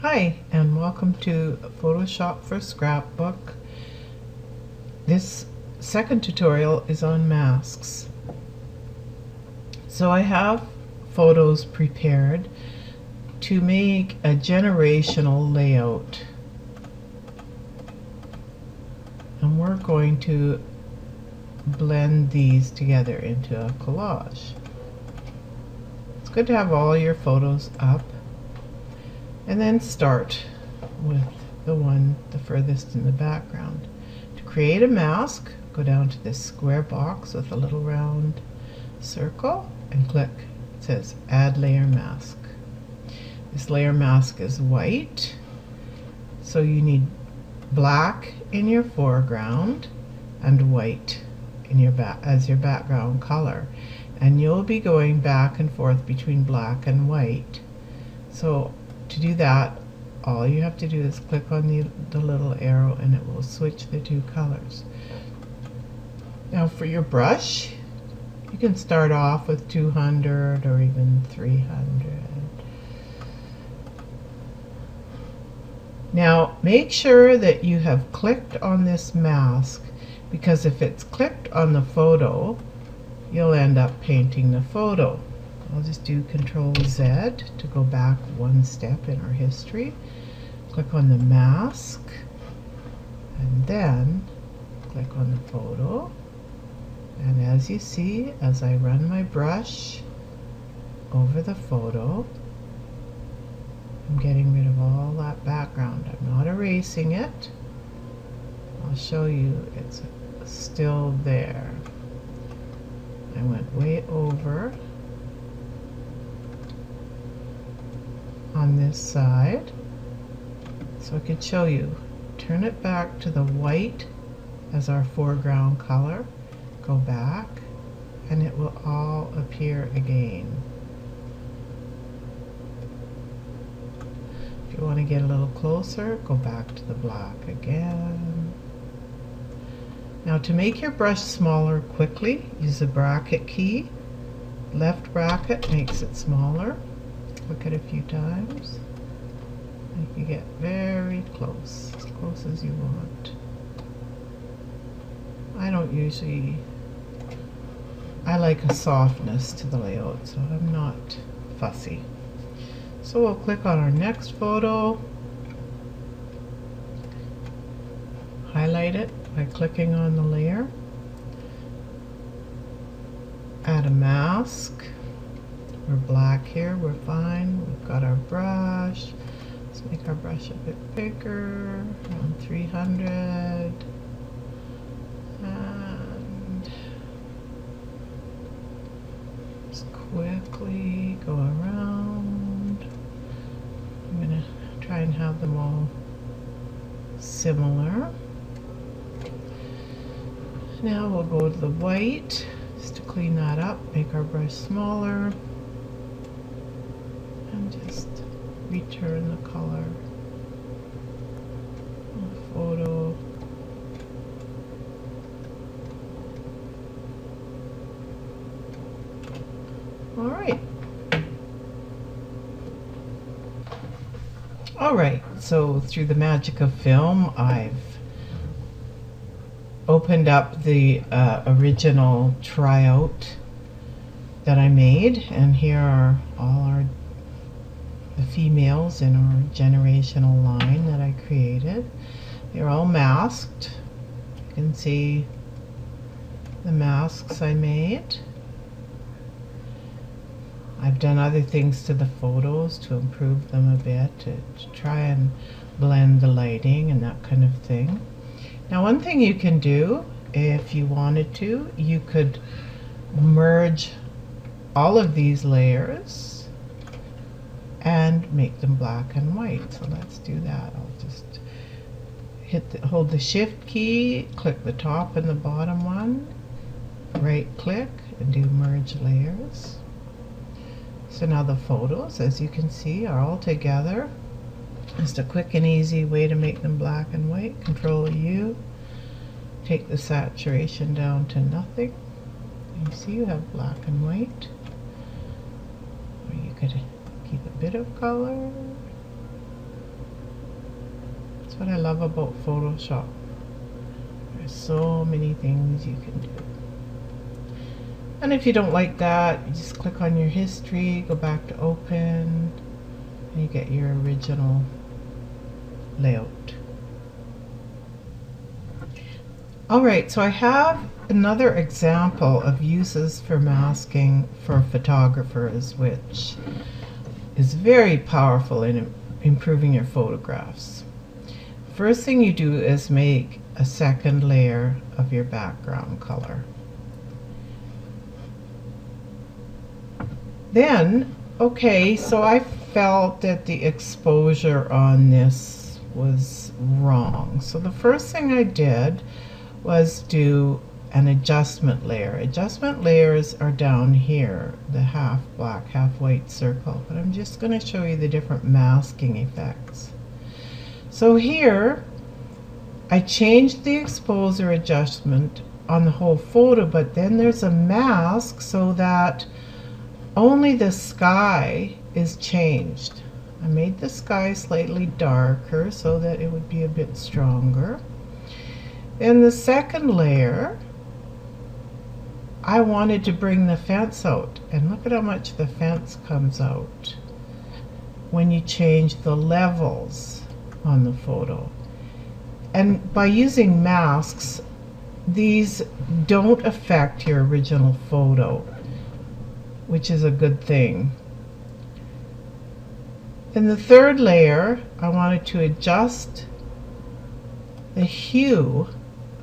Hi, and welcome to Photoshop for Scrapbook. This second tutorial is on masks. So I have photos prepared to make a generational layout. And we're going to blend these together into a collage. It's good to have all your photos up. And then start with the furthest in the background. To create a mask, go down to this square box with a little round circle and click. It says Add Layer Mask. This layer mask is white, so you need black in your foreground and white in your as your background color. And you'll be going back and forth between black and white. So to do that, all you have to do is click on the little arrow and it will switch the two colors. Now for your brush, you can start off with 200 or even 300. Now make sure that you have clicked on this mask, because if it's clicked on the photo, you'll end up painting the photo. I'll just do Control Z to go back one step in our history. Click on the mask and then click on the photo. And as you see, as I run my brush over the photo, I'm getting rid of all that background. I'm not erasing it. I'll show you it's still there. I went way over on this side, so I could show you. Turn it back to the white as our foreground color, go back, and it will all appear again. If you want to get a little closer, go back to the black again. Now to make your brush smaller quickly, use the bracket key. Left bracket makes it smaller. Click it a few times and you get very close, as close as you want. I like a softness to the layout, so I'm not fussy. So we'll click on our next photo, highlight it by clicking on the layer, add a mask. We're black here, we're fine. We've got our brush. Let's make our brush a bit bigger, around 300. And just quickly go around. I'm going to try and have them all similar. Now we'll go to the white, just to clean that up, make our brush smaller. Just return the color of the photo. Alright, so through the magic of film, I've opened up the original tryout that I made, and here are all the females in our generational line that I created. They're all masked. You can see the masks I made. I've done other things to the photos to improve them a bit, to try and blend the lighting and that kind of thing. Now one thing you can do, if you wanted to, you could merge all of these layers and make them black and white. So let's do that. I'll just hold the shift key, click the top and the bottom one, right click and do merge layers. So now the photos, as you can see, are all together. Just a quick and easy way to make them black and white. Control U, take the saturation down to nothing. You see you have black and white. Or you could keep a bit of color. what I love about Photoshop. There's so many things you can do. And if you don't like that, you just click on your history, go back to open, and you get your original layout. Alright, so I have another example of uses for masking for photographers, which is very powerful in improving your photographs. First thing you do is make a second layer of your background color. Then, okay, so I felt that the exposure on this was wrong. So the first thing I did was do an adjustment layer. Adjustment layers are down here, the half black, half white circle, but I'm just going to show you the different masking effects. So here, I changed the exposure adjustment on the whole photo, but then there's a mask so that only the sky is changed. I made the sky slightly darker so that it would be a bit stronger. In the second layer, I wanted to bring the fence out, and look at how much the fence comes out when you change the levels on the photo. And by using masks, these don't affect your original photo, which is a good thing. In the third layer, I wanted to adjust the hue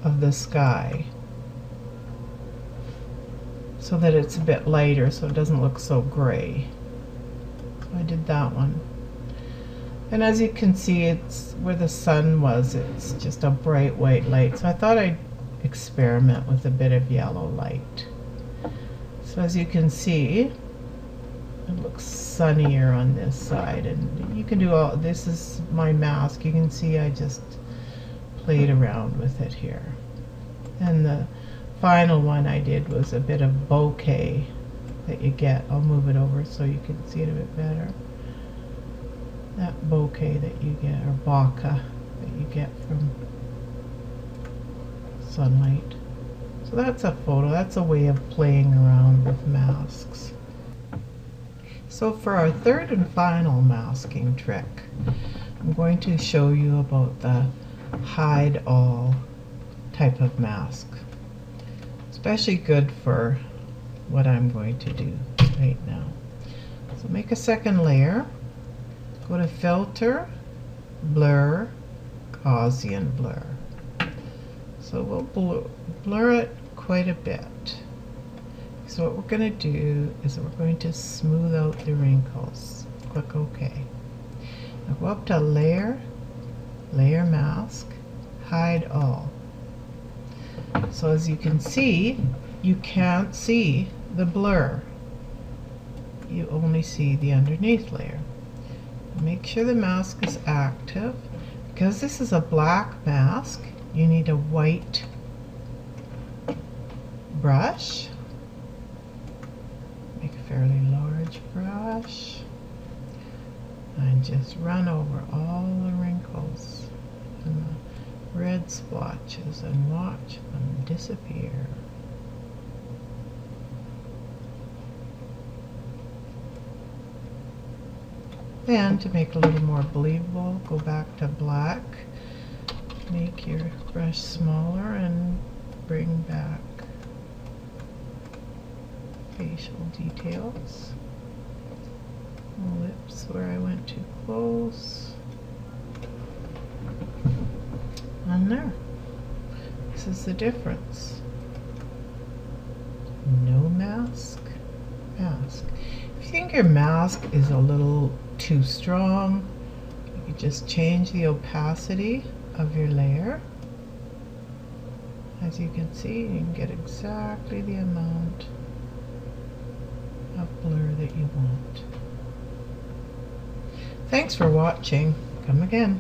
of the sky so that it's a bit lighter, so it doesn't look so gray. So I did that one. And as you can see, it's where the sun was, it's just a bright white light. So I thought I'd experiment with a bit of yellow light. So as you can see, it looks sunnier on this side, and you can do all, this is my mask. You can see I just played around with it here. And the final one I did was a bit of bokeh that you get. I'll move it over so you can see it a bit better. That bokeh that you get, or bokeh that you get from sunlight. So that's a photo, that's a way of playing around with masks. So for our third and final masking trick, I'm going to show you about the hide all type of mask. Especially good for what I'm going to do right now. So make a second layer, go to Filter, Blur, Gaussian Blur. So we'll blur it quite a bit. So what we're going to do is we're going to smooth out the wrinkles. Click OK. Now go up to Layer, Layer Mask, Hide All. So as you can see, you can't see the blur. You only see the underneath layer. Make sure the mask is active. Because this is a black mask, you need a white brush. Make a fairly large brush. And just run over all the wrinkles and the red splotches and watch them disappear. Then to make it a little more believable, go back to black, make your brush smaller and bring back facial details. Lips where I went too close. And there. This is the difference. No mask, mask. If you think your mask is a little too strong, you can just change the opacity of your layer. As you can see, you can get exactly the amount of blur that you want. Thanks for watching. Come again.